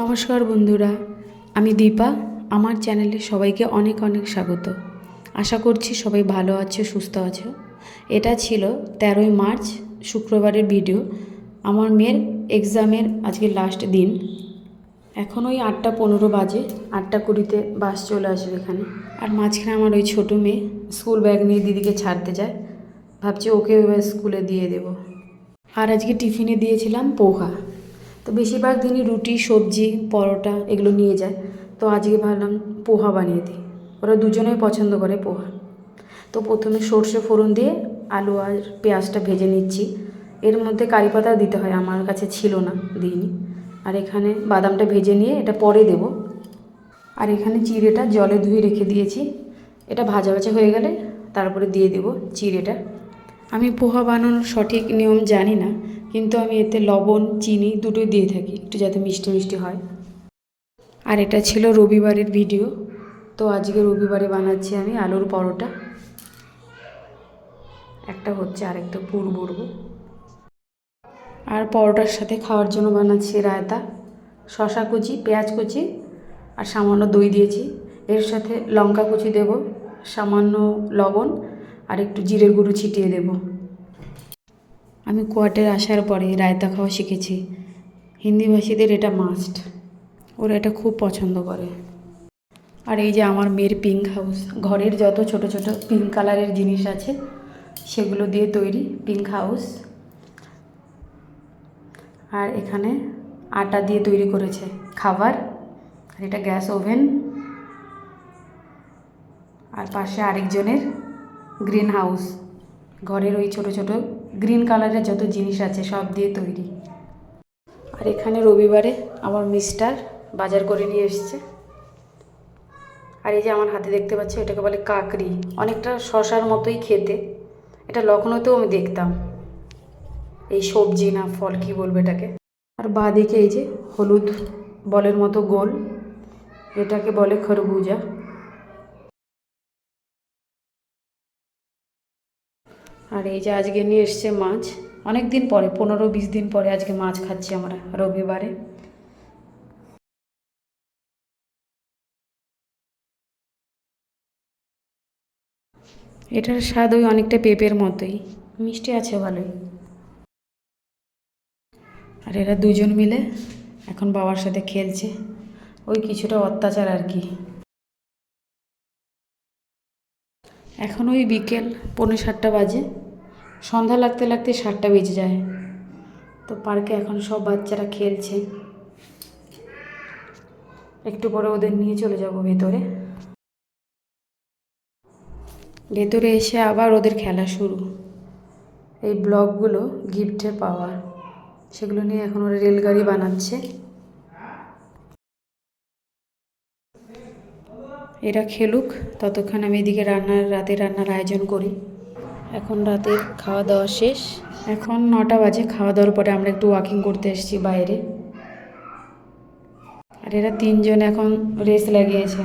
নমস্কার বন্ধুরা, আমি দীপা। আমার চ্যানেলে সবাইকে অনেক অনেক স্বাগত। আশা করছি সবাই ভালো আছো, সুস্থ আছো। এটা ছিল 13ই মার্চ শুক্রবারের ভিডিও। আমার মেয়ের এক্সামের আজকে লাস্ট দিন। এখন ওই 8:15 বাজে, 8:20-তে বাস চলে আসবে এখানে। আর মাঝখানে আমার ওই ছোটো মেয়ে স্কুল ব্যাগ নিয়ে দিদিকে ছাড়তে যায়। ভাবছি ওকে এবার স্কুলে দিয়ে দেবো। আর আজকে টিফিনে দিয়েছিলাম পোহা। তো বেশিরভাগ দিনই রুটি, সবজি, পরোটা এগুলো নিয়ে যায়। তো আজকে ভাবলাম পোহা বানিয়ে দিই। ওরা দুজনেই পছন্দ করে পোহা। তো প্রথমে সর্ষে ফোড়ন দিয়ে আলু আর পেঁয়াজটা ভেজে নিচ্ছি। এর মধ্যে কারি পাতা দিতে হয়, আমার কাছে ছিল না, দিইনি। আর এখানে বাদামটা ভেজে নিয়ে এটা পরে দেব। আর এখানে চিড়েটা জলে ধুয়ে রেখে দিয়েছি। এটা ভাজা ভাজা হয়ে গেলে তারপরে দিয়ে দেব চিড়েটা। আমি পোহা বানানোর সঠিক নিয়ম জানি না, কিন্তু আমি এতে লবণ, চিনি দুটোই দিয়ে থাকি, একটু যাতে মিষ্টি মিষ্টি হয়। আর এটা ছিল রবিবারের ভিডিও। তো আজকে রবিবারে বানাচ্ছি আমি আলুর পরোটা। একটা হচ্ছে, আরেকটা পুর ভরবো। আর পরোটার সাথে খাওয়ার জন্য বানাচ্ছি রায়তা, শশা কুচি, পেঁয়াজ কুচি আর সামান্য দই দিয়েছি। এর সাথে লঙ্কা কুচি দেব, সামান্য লবণ আর একটু জিরের গুঁড়ো ছিটিয়ে দেব। আমি কোয়ার্টারে আসার পরে রায়তা খাওয়া শিখেছি। হিন্দিভাষীদের এটা মাস্ট, ওরা এটা খুব পছন্দ করে। আর এই যে আমার মেয়ের পিঙ্ক হাউস, ঘরের যত ছোট ছোট পিঙ্ক কালারের জিনিস আছে সেগুলো দিয়ে তৈরি পিঙ্ক হাউস। আর এখানে আটা দিয়ে তৈরি করেছে খাবার। আর এটা গ্যাস ওভেন। আর পাশে আরেকজনের গ্রিন হাউস, ঘরের ওই ছোট ছোট গ্রিন কালারের যত জিনিস আছে সব দিয়ে তৈরি। আর এখানে রবিবারে আমার মিস্টার বাজার করে নিয়ে এসছে। আর এই যে আমার হাতে দেখতে পাচ্ছি, এটাকে বলে কাকড়ি, অনেকটা শশার মতোই খেতে। এটা লখনৌতেও আমি দেখতাম। এই সবজি না ফল, কি বলবো এটাকে। আর বাঁদিকে এই যে হলুদ বলের মতো গোল, এটাকে বলে খরবুজা। আর এই যে আজকে নিয়ে এসছে মাছ, অনেক দিন পরে, 15-20 দিন পরে আজকে মাছ খাচ্ছি আমরা রবিবারে। এটার স্বাদ ওই অনেকটা পেঁপের মতোই, মিষ্টি আছে ভালোই। আর এরা দুজন মিলে এখন বাবার সাথে খেলছে, ওই কিছুটা অত্যাচার আর কি। এখন ওই বিকেল 6:45 বাজে, সন্ধ্যা লাগতে লাগতে 7টা বেজে যায়। তো পার্কে এখন সব বাচ্চারা খেলছে। একটু পরে ওদের নিয়ে চলে যাব ভেতরে। ভেতরে এসে আবার ওদের খেলা শুরু। এই ব্লকগুলো গিফটে পাওয়া, সেগুলো নিয়ে এখন ওরা রেলগাড়ি বানাচ্ছে। এরা খেলুক, ততক্ষণ আমি এদিকে রাতে রান্নার আয়োজন করি। এখন রাতের খাওয়া দাওয়া শেষ, এখন 9টা বাজে। খাওয়া দাওয়ার পরে আমরা একটু ওয়াকিং করতে এসেছি বাইরে। আর এরা 3জন এখন রেস লাগিয়েছে।